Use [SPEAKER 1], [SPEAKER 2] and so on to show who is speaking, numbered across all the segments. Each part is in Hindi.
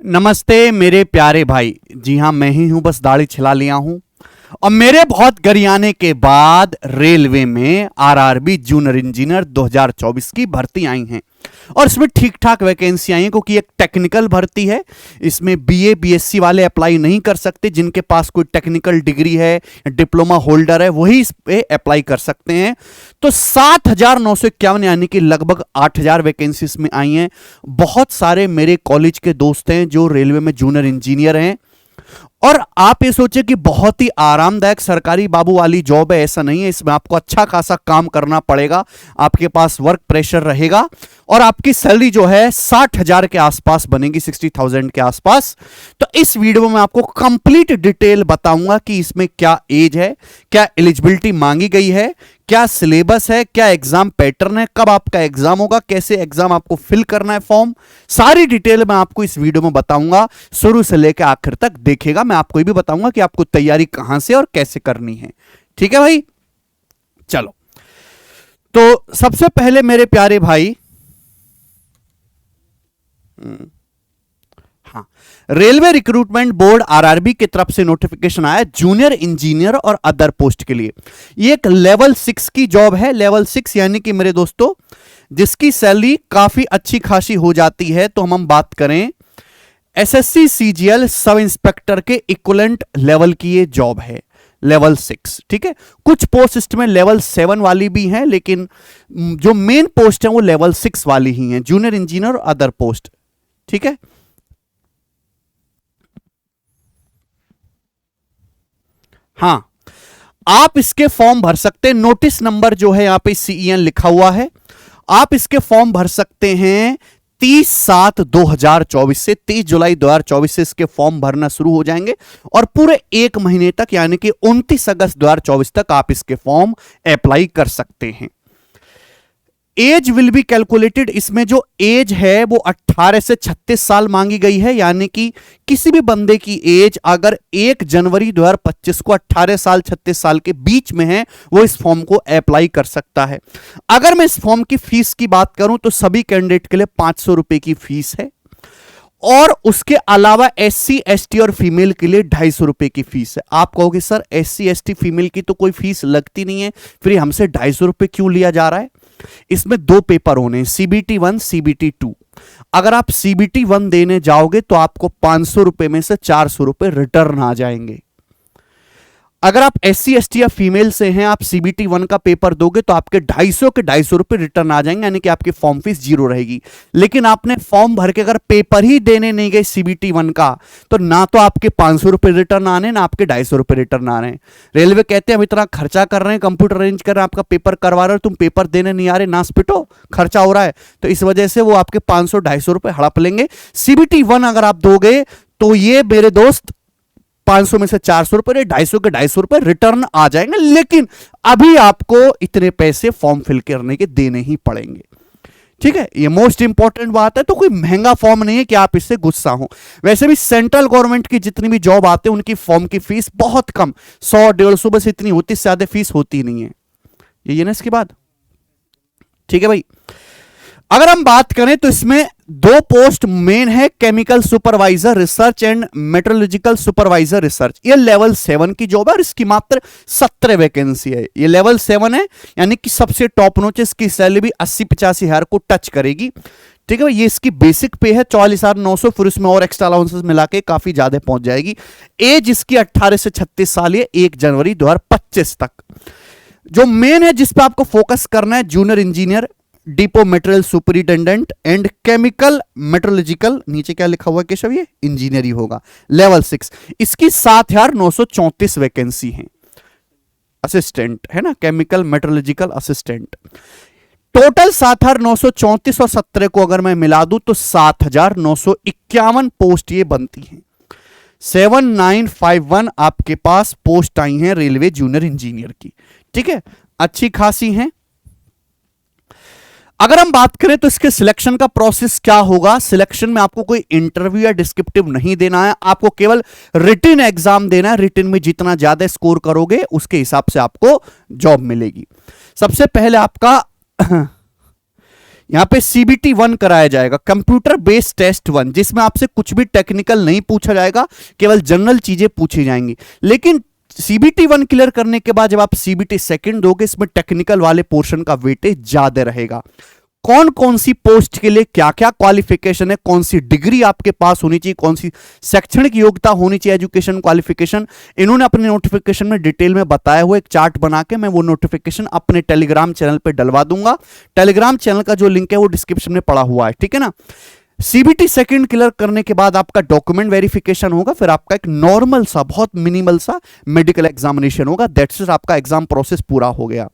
[SPEAKER 1] नमस्ते मेरे प्यारे भाई। जी हाँ, मैं ही हूं, बस दाढ़ी छिला लिया हूं। और मेरे बहुत गरियाने के बाद रेलवे में आरआरबी जूनियर इंजीनियर 2024 की भर्ती आई हैं। और इसमें ठीक ठाक वैकेंसी आई है, क्योंकि एक टेक्निकल भर्ती है। इसमें बीए बीएससी वाले अप्लाई नहीं कर सकते। जिनके पास कोई टेक्निकल डिग्री है, डिप्लोमा होल्डर है, वही इस पे अप्लाई कर सकते हैं। तो 7,951 यानी कि लगभग 8,000 वैकेंसी इसमें आई हैं। बहुत सारे मेरे कॉलेज के दोस्त हैं जो रेलवे में जूनियर इंजीनियर हैं। और आप ये सोचे कि बहुत ही आरामदायक सरकारी बाबू वाली जॉब है, ऐसा नहीं है। इसमें आपको अच्छा खासा काम करना पड़ेगा, आपके पास वर्क प्रेशर रहेगा और आपकी सैलरी जो है 60,000 के आसपास बनेगी, 60,000 के आसपास। तो इस वीडियो में आपको कंप्लीट डिटेल बताऊंगा कि इसमें क्या एज है, क्या एलिजिबिलिटी मांगी गई है, क्या सिलेबस है, क्या एग्जाम पैटर्न है, कब आपका एग्जाम होगा, कैसे एग्जाम आपको फिल करना है फॉर्म। सारी डिटेल मैं आपको इस वीडियो में बताऊंगा। शुरू से लेकर आखिर तक देखिएगा। मैं आपको ये भी बताऊंगा कि आपको तैयारी कहां से और कैसे करनी है। ठीक है भाई, चलो। तो सबसे पहले मेरे प्यारे भाई, हाँ, रेलवे रिक्रूटमेंट बोर्ड आरआरबी की तरफ से नोटिफिकेशन आया जूनियर इंजीनियर और अदर पोस्ट के लिए। ये एक लेवल 6 की जॉब है। लेवल 6 यानी कि मेरे दोस्तों जिसकी सैलरी काफी अच्छी खासी हो जाती है। तो हम बात करें एसएससी सीजीएल सब इंस्पेक्टर के इक्विवेलेंट लेवल की ये जॉब है, लेवल 6। ठीक है, कुछ पोस्ट में लेवल 7 वाली भी हैं, लेकिन जो मेन पोस्ट है वो लेवल 6 वाली ही है, जूनियर इंजीनियर और अदर पोस्ट। ठीक है, हां, आप इसके फॉर्म भर सकते हैं। नोटिस नंबर जो है यहां पे सीईएन लिखा हुआ है। आप इसके फॉर्म भर सकते हैं 30/7/2024 से, 30 जुलाई 2024 से इसके फॉर्म भरना शुरू हो जाएंगे और पूरे एक महीने तक यानी कि 29 अगस्त 2024 तक आप इसके फॉर्म अप्लाई कर सकते हैं। Age will be calculated. इसमें जो एज है वो 18 से 36 साल मांगी गई है, यानी कि किसी भी बंदे की एज अगर 1 जनवरी 2025 को 18 साल 36 साल के बीच में है, वो इस फॉर्म को अप्लाई कर सकता है। अगर मैं इस फॉर्म की फीस की बात करूं तो सभी कैंडिडेट के लिए 500 रुपए की फीस है और उसके अलावा एससी एसटी और फीमेल के लिए 250 रुपए की फीस है। आप कहोगे सर एससी एसटी फीमेल की तो कोई फीस लगती नहीं है, फिर हमसे 250 रुपए क्यों लिया जा रहा है? इसमें 2 पेपर होने हैं, सीबीटी 1 सीबीटी 2। अगर आप सीबीटी 1 देने जाओगे तो आपको 500 रुपए में से 400 रुपए रिटर्न आ जाएंगे। अगर आप एससी एसटी या फीमेल से हैं, आप सीबीटी 1 का पेपर दोगे तो आपके 250 के 250 रुपए रिटर्न आ जाएंगे, यानी कि आपकी फॉर्म फीस 0 रहेगी। लेकिन आपने फॉर्म भर के अगर पेपर ही देने नहीं गए सीबीटी 1 का, तो ना तो आपके 500 रुपए रिटर्न आने, ना आपके 250 रुपए रिटर्न आ रहे हैं। रेलवे कहते हैं हम इतना खर्चा कर रहे हैं, कंप्यूटर अरेंज कर रहे हैं, आपका पेपर करवा रहे हो, तुम पेपर देने नहीं आ रहे, नास पिटो, खर्चा हो रहा है। तो इस वजह से वो आपके 500-250 रुपए हड़प लेंगे। सीबीटी 1 अगर आप दोगे तो ये मेरे दोस्त 500 में से 400 रुपए, 250 के 250 रुपए रिटर्न आ जाएंगे। लेकिन अभी आपको इतने पैसे फॉर्म फिल करने के देने ही पड़ेंगे। ठीक है, ये मोस्ट इंपॉर्टेंट बात है। तो कोई महंगा फॉर्म नहीं है कि आप इससे गुस्सा हो। वैसे भी सेंट्रल गवर्नमेंट की जितनी भी जॉब आते हैं उनकी फॉर्म की फीस बहुत कम, 100-150 बस इतनी होती, इससे ज्यादा फीस होती नहीं है। ये ना इसके बाद। ठीक है भाई, अगर हम बात करें तो इसमें 2 पोस्ट मेन है, chemical supervisor research and metrological supervisor research. ये लेवल 7 की जॉब है और इसकी मात्र 17 वैकेंसी है। ये लेवल 7 है, यानी कि सबसे टॉप नोच। इसकी सैलरी भी 80-85 हजार को टच करेगी। ठीक है, ये इसकी बेसिक पे है 44,900, फिर उसमें और एक्स्ट्रा अलाउंसेस मिला के काफी ज्यादा पहुंच जाएगी। एज इसकी 18 से 36 साल है, 1 जनवरी 2025 तक। जो मेन है जिस पे आपको फोकस करना है, junior engineer, depot material superintendent and chemical metrological, नीचे क्या लिखा हुआ है केशव, ये इंजीनियरी होगा, लेवल 6। इसकी 7,934 वैकेंसी है। असिस्टेंट है ना, केमिकल मेट्रोलॉजिकल असिस्टेंट। टोटल 7,934 और 17 को अगर मैं मिला दूं तो 7,951 पोस्ट ये बनती हैं। 7951 आपके पास पोस्ट आई हैं रेलवे जूनियर इंजीनियर की। ठीक है, अच्छी खासी हैं। अगर हम बात करें तो इसके सिलेक्शन का प्रोसेस क्या होगा। सिलेक्शन में आपको कोई इंटरव्यू या डिस्क्रिप्टिव नहीं देना है, आपको केवल रिटन एग्जाम देना है। रिटन में जितना ज्यादा स्कोर करोगे उसके हिसाब से आपको जॉब मिलेगी। सबसे पहले आपका यहां पे सीबीटी 1 कराया जाएगा, कंप्यूटर बेस्ड टेस्ट 1, जिसमें आपसे कुछ भी टेक्निकल नहीं पूछा जाएगा, केवल जनरल चीजें पूछी जाएंगी। लेकिन सीबीटी 1 क्लियर करने के बाद जब आप सीबीटी सेकंड दोगे, इसमें टेक्निकल वाले पोर्शन का वेटेज ज्यादा रहेगा। कौन कौन सी पोस्ट के लिए क्या क्या क्वालिफिकेशन है, कौन सी डिग्री आपके पास होनी चाहिए, कौन सी शैक्षणिक योग्यता होनी चाहिए, एजुकेशन क्वालिफिकेशन, इन्होंने अपने नोटिफिकेशन में डिटेल में बताया हुआ एक चार्ट बना के मैं वो नोटिफिकेशन अपने टेलीग्राम चैनल पे डलवा दूंगा। टेलीग्राम चैनल का जो लिंक है वो डिस्क्रिप्शन में पड़ा हुआ है, ठीक है ना। सीबीटी सेकंड क्लियर करने के बाद आपका डॉक्यूमेंट वेरिफिकेशन होगा, फिर आपका एक नॉर्मल सा बहुत मिनिमल सा मेडिकल एग्जामिनेशन होगा, दैट्स इट, आपका एग्जाम प्रोसेस पूरा हो गया।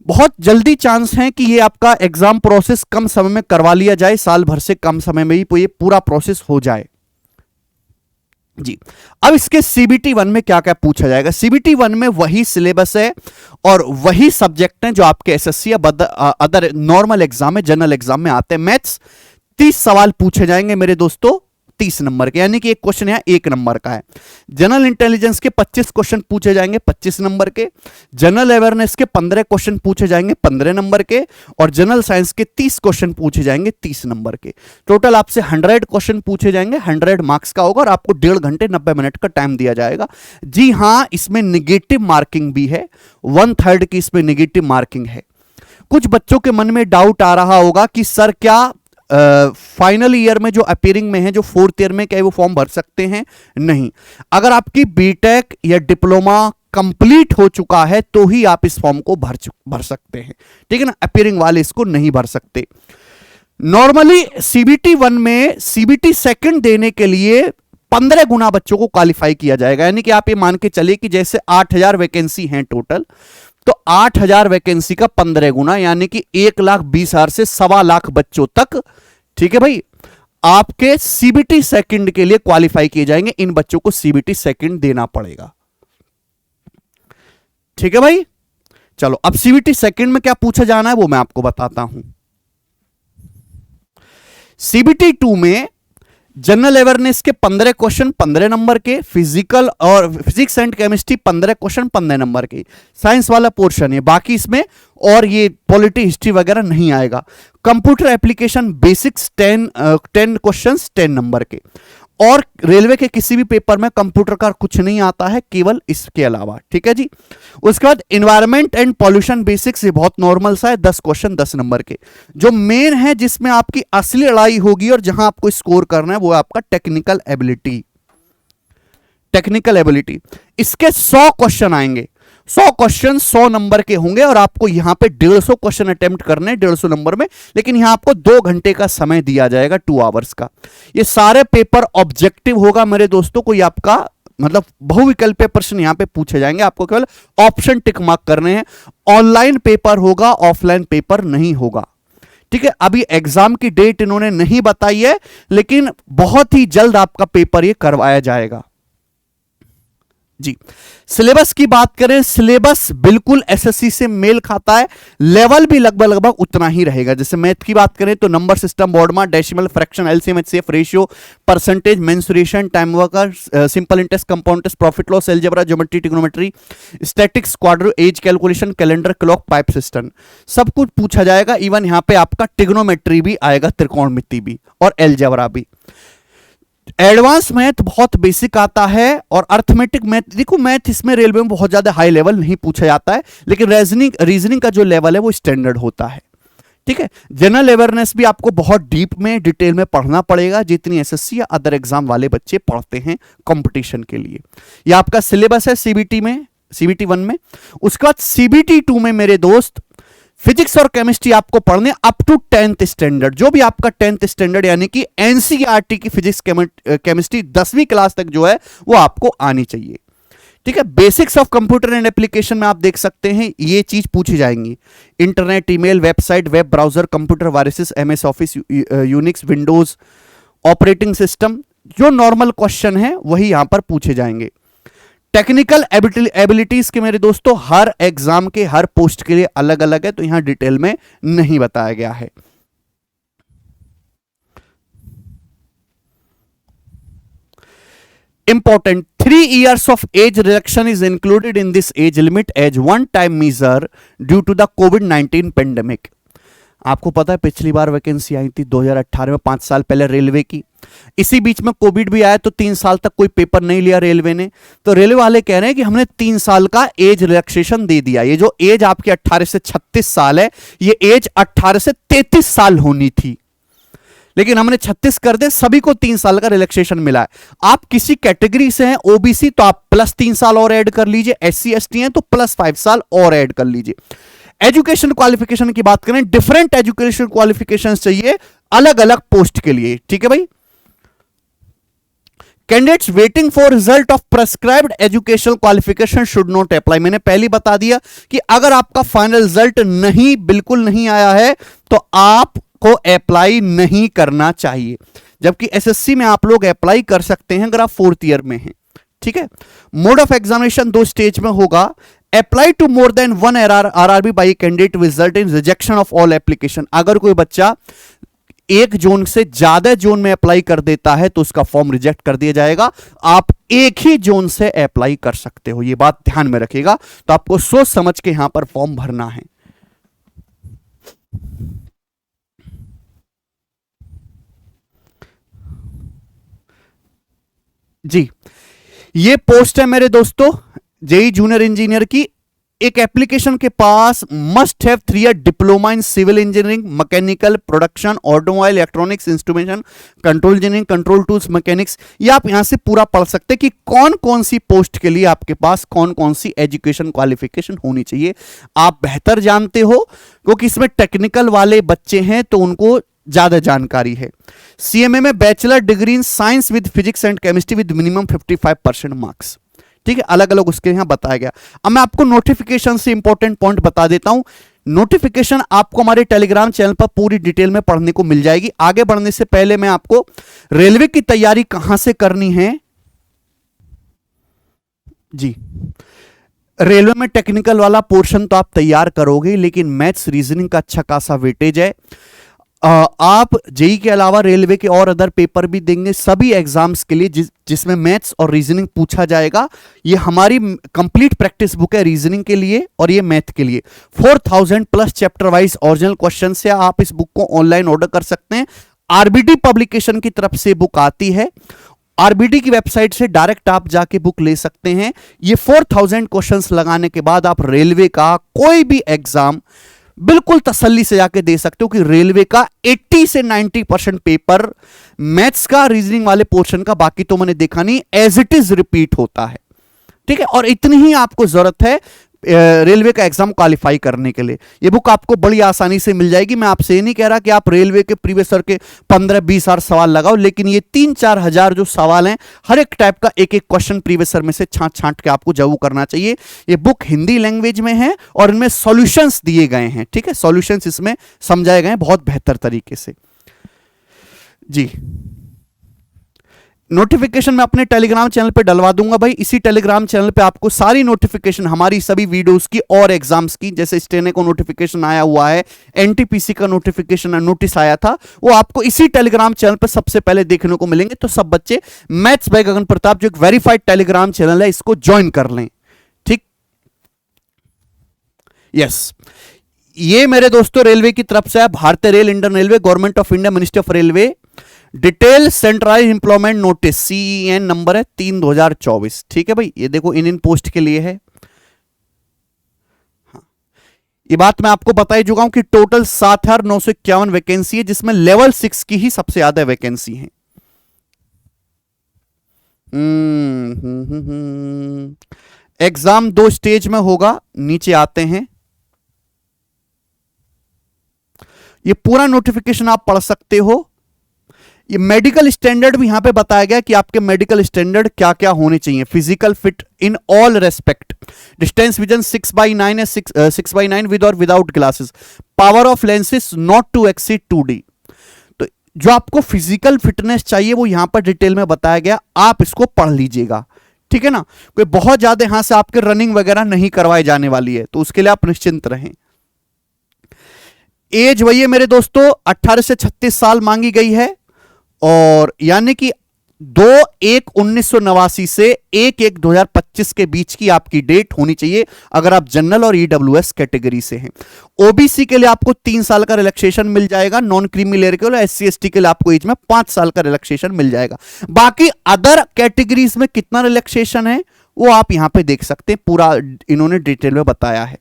[SPEAKER 1] बहुत जल्दी चांस है कि ये आपका एग्जाम प्रोसेस कम समय में करवा लिया जाए, साल भर से कम समय में ही ये पूरा प्रोसेस हो जाए जी। अब इसके सीबीटी 1 में क्या क्या पूछा जाएगा। सीबीटी 1 में वही सिलेबस है और वही सब्जेक्ट हैं जो आपके एसएससी या अदर नॉर्मल एग्जाम में, जनरल एग्जाम में आते हैं। मैथ्स 30 सवाल पूछे जाएंगे मेरे दोस्तों, 30 नंबर के, यानी कि एक क्वेश्चन यहां 1 नंबर का है। जनरल इंटेलिजेंस के 25 क्वेश्चन पूछे जाएंगे 25 नंबर के, जनरल अवेयरनेस के 15 क्वेश्चन पूछे जाएंगे 15 नंबर के, और जनरल साइंस के 30 क्वेश्चन पूछे जाएंगे 30 नंबर के। टोटल आपसे 100 क्वेश्चन पूछे जाएंगे, 100 मार्क्स का होगा और आपको 1.5 घंटे 90 मिनट का टाइम दिया जाएगा। जी हां, इसमें निगेटिव मार्किंग भी है, 1/3 की इसमें निगेटिव मार्किंग है। कुछ बच्चों के मन में डाउट आ रहा होगा कि सर क्या फाइनल ईयर में जो अपीयरिंग में है, जो 4th ईयर में, क्या वो फॉर्म भर सकते हैं? नहीं, अगर आपकी बीटेक या डिप्लोमा कंप्लीट हो चुका है तो ही आप इस फॉर्म को भर सकते हैं, ठीक है ना। अपीयरिंग वाले इसको नहीं भर सकते। नॉर्मली सीबीटी 1 में सीबीटी सेकंड देने के लिए 15 गुना बच्चों को क्वालिफाई किया जाएगा, यानी कि आप ये मान के चलिए कि जैसे 8000 वैकेंसी हैं टोटल, तो 8000 वैकेंसी का 15 गुना, यानी कि 1,20,000 से 1,25,000 बच्चों तक, ठीक है भाई, आपके सीबीटी सेकंड के लिए क्वालिफाई किए जाएंगे। इन बच्चों को सीबीटी सेकंड देना पड़ेगा, ठीक है भाई। चलो, अब सीबीटी सेकंड में क्या पूछा जाना है वो मैं आपको बताता हूं। सीबीटी 2 में जनरल अवेयरनेस के 15 क्वेश्चन 15 नंबर के, फिजिकल और physics and chemistry 15 question 15 number के, साइंस वाला पोर्शन है, बाकी इसमें और ये पॉलिटी हिस्ट्री वगैरह नहीं आएगा। Computer application basics 10 questions 10 number के, और रेलवे के किसी भी पेपर में कंप्यूटर का कुछ नहीं आता है, केवल इसके अलावा, ठीक है जी। उसके बाद एनवायरमेंट एंड पॉल्यूशन बेसिक्स, ये बहुत नॉर्मल सा है, 10 क्वेश्चन 10 नंबर के। जो मेन है, जिसमें आपकी असली लड़ाई होगी और जहां आपको स्कोर करना है, वो है आपका टेक्निकल एबिलिटी। टेक्निकल एबिलिटी, इसके 100 क्वेश्चन आएंगे, 100 क्वेश्चन 100 नंबर के होंगे, और आपको यहां पे 150 क्वेश्चन अटेम्प्ट करने 150 नंबर में, लेकिन यहां आपको 2 घंटे का समय दिया जाएगा, 2 आवर्स का। ये सारे पेपर ऑब्जेक्टिव होगा मेरे दोस्तों, कोई आपका मतलब बहुविकल्पीय प्रश्न यहां पे पूछे जाएंगे, आपको केवल ऑप्शन टिक मार्क करने हैं। ऑनलाइन पेपर होगा, ऑफलाइन पेपर नहीं होगा, ठीक है। अभी एग्जाम की डेट इन्होंने नहीं बताई है, लेकिन बहुत ही जल्द आपका पेपर ये करवाया जाएगा जी। सिलेबस की बात करें, सिलेबस बिल्कुल एसएससी से मेल खाता है, लेवल भी लगभग उतना ही रहेगा। जैसे मैथ की बात करें तो number system, board mark, decimal, fraction, LCM, HCF, ratio, percentage, mensuration, time worker, simple interest, compound interest, profit loss, algebra, geometry, trigonometry, statics, quadro, age calculation, calendar, clock, pipe system, सब कुछ पूछा जाएगा। इवन यहां पे आपका ट्रिग्नोमेट्री भी आएगा, त्रिकोणमिति भी, और अलजेब्रा भी। एडवांस मैथ बहुत बेसिक आता है, और अर्थमेटिक मैथ, देखो मैथ इसमें रेलवे में बहुत ज्यादा हाई लेवल नहीं पूछा जाता है, लेकिन रीजनिंग का जो लेवल है वो स्टैंडर्ड होता है, ठीक है। जनरल अवेयरनेस भी आपको बहुत डीप में, डिटेल में पढ़ना पड़ेगा, जितनी एसएससी या अदर एग्जाम वाले बच्चे पढ़ते हैं कंपटीशन के लिए। यह आपका सिलेबस है सीबीटी में, सीबीटी 1 में। उसके बाद सीबीटी 2 में मेरे दोस्त फिजिक्स और केमिस्ट्री आपको पढ़ने अप टू 10th स्टैंडर्ड, जो भी आपका 10th स्टैंडर्ड, यानी कि एनसीईआरटी की फिजिक्स केमिस्ट्री 10वीं क्लास तक जो है वो आपको आनी चाहिए, ठीक है। Basics of computer and application में आप देख सकते हैं ये चीज पूछी जाएंगी। Internet, email, website, web browser, computer viruses, MS office, Unix, Windows operating system, जो नॉर्मल क्वेश्चन है वही यहां पर पूछे जाएंगे। टेक्निकल एबिलिटीज के मेरे दोस्तों हर एग्जाम के हर पोस्ट के लिए अलग अलग है, तो यहां डिटेल में नहीं बताया गया है। Important, 3 years of age reduction is included in this age limit as one time measure due to the COVID-19 pandemic. आपको पता है पिछली बार वैकेंसी आई थी 2018 में, 5 साल पहले रेलवे की। इसी बीच में कोविड भी आया तो 3 साल तक कोई पेपर नहीं लिया रेलवे ने। तो रेलवे वाले कह रहे हैं कि हमने 3 साल का एज रिलैक्सेशन दे दिया। ये जो एज आपकी 18 से 36 साल है, ये एज 18 से 33 साल होनी थी, लेकिन हमने 36 कर दे, सभी को 3 साल का रिलैक्सेशन मिला है। आप किसी कैटेगरी से हैं ओबीसी तो आप प्लस 3 साल और ऐड कर लीजिए, एससी एसटी हैं तो प्लस 5 साल और ऐड कर लीजिए। एजुकेशन क्वालिफिकेशन की बात करें, डिफरेंट एजुकेशन क्वालिफिकेशन चाहिए अलग अलग पोस्ट के लिए, ठीक है भाई। Candidates waiting for result of prescribed education qualification should not apply. मैंने पहले बता दिया कि अगर आपका फाइनल रिजल्ट नहीं, बिल्कुल नहीं आया है तो आपको अप्लाई नहीं करना चाहिए, जबकि एसएससी में आप लोग अप्लाई कर सकते हैं अगर आप 4th ईयर में हैं, ठीक है। मोड ऑफ एग्जामिनेशन 2 स्टेज में होगा। Apply to more than 1 RRB by candidate result in rejection of all application. अगर कोई बच्चा एक जोन से ज्यादा जोन में अप्लाई कर देता है तो उसका फॉर्म रिजेक्ट कर दिया जाएगा। आप एक ही जोन से अप्लाई कर सकते हो, यह बात ध्यान में रखिएगा। तो आपको सोच समझ के यहां पर फॉर्म भरना है। जी, ये पोस्ट है मेरे दोस्तों जेई जूनियर इंजीनियर की। एक एप्लीकेशन के पास must have 3 year diploma in civil engineering, mechanical, production, automobile, electronics, instrumentation, control engineering, control tools, mechanics. ये आप यहां से पूरा पढ़ सकते हैं कि कौन कौन सी पोस्ट के लिए आपके पास कौन कौन सी एजुकेशन क्वालिफिकेशन होनी चाहिए। आप बेहतर जानते हो क्योंकि इसमें टेक्निकल वाले बच्चे हैं तो उनको ज्यादा जानकारी है। सीएमए में bachelor degree in science with physics and chemistry with minimum 55% marks, ठीक है, अलग अलग उसके यहां बताया गया। अब मैं आपको नोटिफिकेशन से इंपॉर्टेंट पॉइंट बता देता हूं। नोटिफिकेशन आपको हमारे टेलीग्राम चैनल पर पूरी डिटेल में पढ़ने को मिल जाएगी। आगे बढ़ने से पहले मैं आपको रेलवे की तैयारी कहां से करनी है जी, रेलवे में टेक्निकल वाला पोर्शन तो आप तैयार करोगे, लेकिन मैथ्स रीजनिंग का अच्छा खासा वेटेज है। आप जेई के अलावा रेलवे के और अदर पेपर भी देंगे सभी एग्जाम्स के लिए जिसमें मैथ्स और रीजनिंग पूछा जाएगा। ये हमारी कंप्लीट प्रैक्टिस बुक है रीजनिंग के लिए और ये मैथ के लिए। 4000 plus chapter wise original question से आप इस बुक को ऑनलाइन ऑर्डर कर सकते हैं। आरबीडी पब्लिकेशन की तरफ से बुक आती है, आरबीडी की वेबसाइट से डायरेक्ट आप जाके बुक ले सकते हैं। ये 4000 क्वेश्चंस लगाने के बाद आप रेलवे का कोई भी एग्जाम बिल्कुल तसल्ली से जाके दे सकते हो कि रेलवे का 80 से 90% पेपर मैथ्स का, रीजनिंग वाले पोर्शन का, बाकी तो मैंने देखा नहीं, एज इट इज रिपीट होता है, ठीक है। और इतनी ही आपको जरूरत है रेलवे का एग्जाम क्वालिफाई करने के लिए। ये बुक आपको बड़ी आसानी से मिल जाएगी। मैं आपसे ये नहीं कह रहा कि आप रेलवे के प्रीवियस ईयर के 15-20 हज़ार सवाल लगाओ, लेकिन ये 3-4 हजार जो सवाल हैं, हर एक टाइप का एक एक क्वेश्चन प्रीवियस ईयर में से छांट छांट के आपको जरूर करना चाहिए। ये बुक हिंदी लैंग्वेज में है और इनमें सॉल्यूशंस दिए गए हैं, ठीक है, सॉल्यूशंस इसमें समझाए गए हैं बहुत बेहतर तरीके से जी। नोटिफिकेशन मैं अपने टेलीग्राम चैनल पे डलवा दूंगा भाई। इसी टेलीग्राम चैनल पे आपको सारी नोटिफिकेशन हमारी सभी वीडियोस की और एग्जाम्स की, जैसे स्टेने को नोटिफिकेशन आया हुआ है, एनटीपीसी का नोटिफिकेशन नोटिस आया था, वो आपको इसी टेलीग्राम चैनल पे सबसे पहले देखने को मिलेंगे। तो सब बच्चे मैथ्स बाय गगन प्रताप जो एक वेरीफाइड टेलीग्राम चैनल है, इसको ज्वाइन कर लें, ठीक। यस, ये मेरे दोस्तों रेलवे की तरफ से है, भारतीय रेल, Indian railway, government of India, ministry of railway, detail centralize employment notice, CEN number है 3/2024, ठीक है भाई। ये देखो इंडियन पोस्ट के लिए है। हाँ, ये बात मैं आपको बता ही चुका हूं कि टोटल 7,951 वैकेंसी है, जिसमें लेवल 6 की ही सबसे ज्यादा वैकेंसी है। एग्जाम 2 स्टेज में होगा, नीचे आते हैं। ये पूरा नोटिफिकेशन आप पढ़ सकते हो। ये मेडिकल स्टैंडर्ड भी यहां पे बताया गया कि आपके मेडिकल स्टैंडर्ड क्या क्या होने चाहिए। Physical fit in all respect, distance vision 6/9 है, 6/9 विद और without glasses, power of lenses not to exceed 2D। तो जो आपको फिजिकल फिटनेस चाहिए वो यहां पर डिटेल में बताया गया, आप इसको पढ़ लीजिएगा, ठीक है ना। कोई बहुत ज्यादा यहां से आपके रनिंग वगैरह नहीं करवाई जाने वाली है, तो उसके लिए आप निश्चिंत रहें। एज वही है मेरे दोस्तों, 18 से 36 साल मांगी गई है, और यानी कि 2/1/1989 से 1/1/2025 के बीच की आपकी डेट होनी चाहिए अगर आप जनरल और ईडब्ल्यूएस कैटेगरी से हैं। ओबीसी के लिए आपको 3 साल का रिलैक्सेशन मिल जाएगा, नॉन क्रीमी लेयर के लिए एससी एसटी के लिए आपको एज में 5 साल का रिलैक्सेशन मिल जाएगा। बाकी अदर कैटेगरीज में कितना रिलैक्सेशन है वो आप यहां पे देख सकते हैं, पूरा इन्होंने डिटेल में बताया है।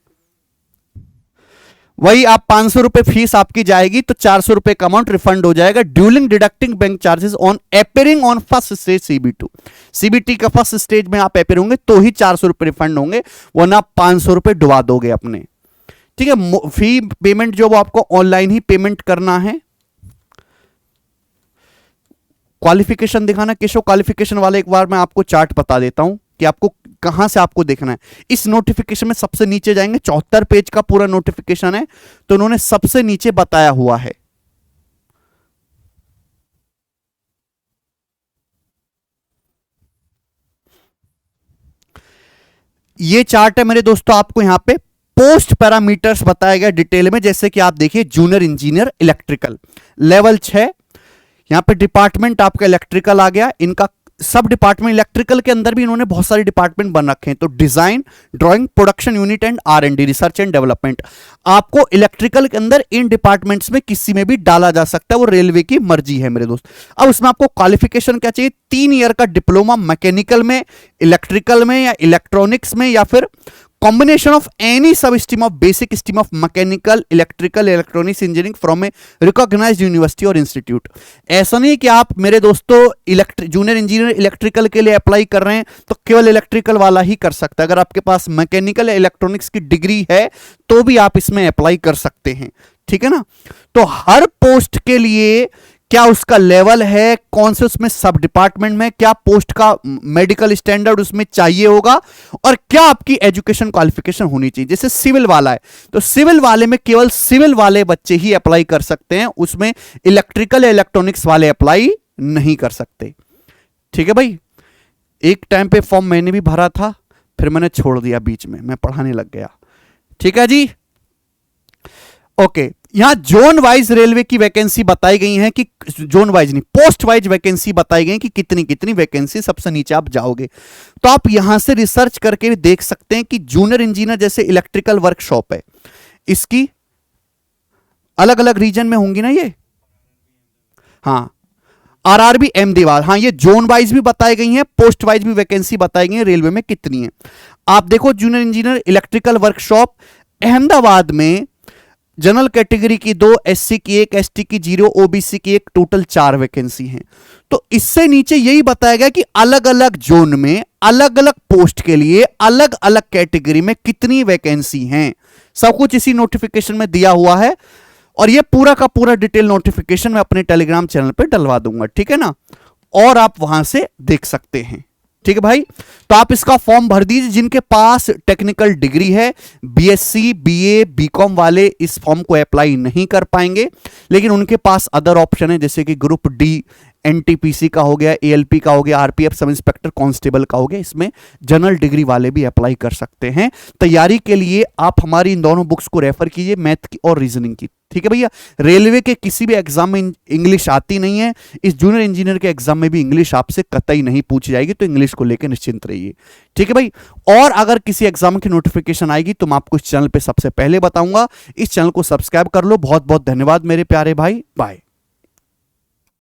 [SPEAKER 1] वही आप 500 रुपए फीस आपकी जाएगी तो 400 रुपए का अमाउंट रिफंड हो जाएगा during deducting bank charges on appearing on first stage CB2। CBT का फर्स्ट स्टेज में आप अपेयर होंगे तो ही 400 रुपए रिफंड होंगे, वरना 500 रुपए डुबा दोगे अपने। ठीक है, फी पेमेंट जो वो आपको ऑनलाइन ही पेमेंट करना है। क्वालिफिकेशन दिखाना, केशव क्वालिफिकेशन वाले एक बार मैं आपको चार्ट बता देता हूं कि आपको कहां से आपको देखना है। इस नोटिफिकेशन में सबसे नीचे जाएंगे, 74 पेज का पूरा नोटिफिकेशन है, तो उन्होंने सबसे नीचे बताया हुआ है। ये चार्ट है मेरे दोस्तों, आपको यहां पे पोस्ट पैरामीटर्स बताया गया डिटेल में। जैसे कि आप देखिए, जूनियर इंजीनियर इलेक्ट्रिकल लेवल 6, यहां पे डिपार्टमेंट आपका इलेक्ट्रिकल आ गया। इनका सब डिपार्टमेंट इलेक्ट्रिकल के अंदर भी इन्होंने बहुत सारे डिपार्टमेंट बन रखे हैं, तो design, drawing, production unit and R&D, research and development. आपको इलेक्ट्रिकल के अंदर इन डिपार्टमेंट्स में किसी में भी डाला जा सकता है, वो रेलवे की मर्जी है मेरे दोस्त। अब उसमें आपको क्वालिफिकेशन क्या चाहिए? 3 ईयर का डिप्लोमा मैकेनिकल में, इलेक्ट्रिकल में या इलेक्ट्रॉनिक्स में, या फिर combination of any sub stream of basic stream of mechanical, electrical, electronics engineering from a recognized university और इंस्टीट्यूट। ऐसा नहीं कि आप मेरे दोस्तों जूनियर इंजीनियर इलेक्ट्रिकल के लिए अप्लाई कर रहे हैं तो केवल इलेक्ट्रिकल वाला ही कर सकता है। अगर आपके पास मैकेनिकल या इलेक्ट्रॉनिक्स की डिग्री है तो भी आप इसमें अप्लाई कर सकते हैं। ठीक है ना? तो हर पोस्ट के लिए क्या उसका लेवल है, कौन से उसमें सब डिपार्टमेंट में, क्या पोस्ट का मेडिकल स्टैंडर्ड उसमें चाहिए होगा, और क्या आपकी एजुकेशन क्वालिफिकेशन होनी चाहिए। जैसे सिविल वाला है तो सिविल वाले में केवल सिविल वाले बच्चे ही अप्लाई कर सकते हैं, उसमें इलेक्ट्रिकल या इलेक्ट्रॉनिक्स वाले अप्लाई नहीं कर सकते। ठीक है भाई, एक टाइम पे फॉर्म मैंने भी भरा था, फिर मैंने छोड़ दिया बीच में, मैं पढ़ाने लग गया। ठीक है जी, ओके। यहां जोन वाइज रेलवे की वैकेंसी बताई गई है कि जोन वाइज नहीं, पोस्ट वाइज वैकेंसी बताई गई कि कितनी कितनी वैकेंसी। सबसे नीचे आप जाओगे तो आप यहां से रिसर्च करके देख सकते हैं कि जूनियर इंजीनियर जैसे इलेक्ट्रिकल वर्कशॉप है, इसकी अलग अलग रीजन में होंगी ना ये। हाँ, RRB अहमदाबाद, हाँ ये जोन वाइज भी बताई गई है, पोस्ट वाइज भी वैकेंसी बताई गई है रेलवे में कितनी है। आप देखो, junior engineer electrical workshop Ahmedabad में जनरल कैटेगरी की 2, SC की 1, ST की 0, OBC की 1, टोटल 4 वैकेंसी हैं। तो इससे नीचे यही बताया गया कि अलग अलग जोन में अलग अलग पोस्ट के लिए अलग अलग कैटेगरी में कितनी वैकेंसी हैं, सब कुछ इसी नोटिफिकेशन में दिया हुआ है। और ये पूरा का पूरा डिटेल नोटिफिकेशन मैं अपने टेलीग्राम चैनल पे डलवा दूंगा। ठीक है ना? और आप वहां से देख सकते हैं। ठीक है भाई, तो आप इसका फॉर्म भर दीजिए। जिनके पास टेक्निकल डिग्री है, BSc, BA, BCom वाले इस फॉर्म को अप्लाई नहीं कर पाएंगे, लेकिन उनके पास अदर ऑप्शन है, जैसे कि ग्रुप D NTPC का हो गया, ALP का हो गया, RPF सब इंस्पेक्टर कांस्टेबल का हो गया। इसमें जनरल डिग्री वाले भी अप्लाई कर सकते हैं। तैयारी के लिए आप हमारी इन दोनों बुक्स को रेफर कीजिए, मैथ की और रीजनिंग की। ठीक है भैया, रेलवे के किसी भी एग्जाम में इंग्लिश आती नहीं है, इस जूनियर इंजीनियर के एग्जाम में भी इंग्लिश आपसे कतई नहीं पूछी जाएगी, तो इंग्लिश को लेकर निश्चिंत रहिए। ठीक है भाई, और अगर किसी एग्जाम की नोटिफिकेशन आएगी तो मैं आपको इस चैनल पे सबसे पहले बताऊंगा। इस चैनल को सब्सक्राइब कर लो। बहुत बहुत धन्यवाद मेरे प्यारे भाई, बाय।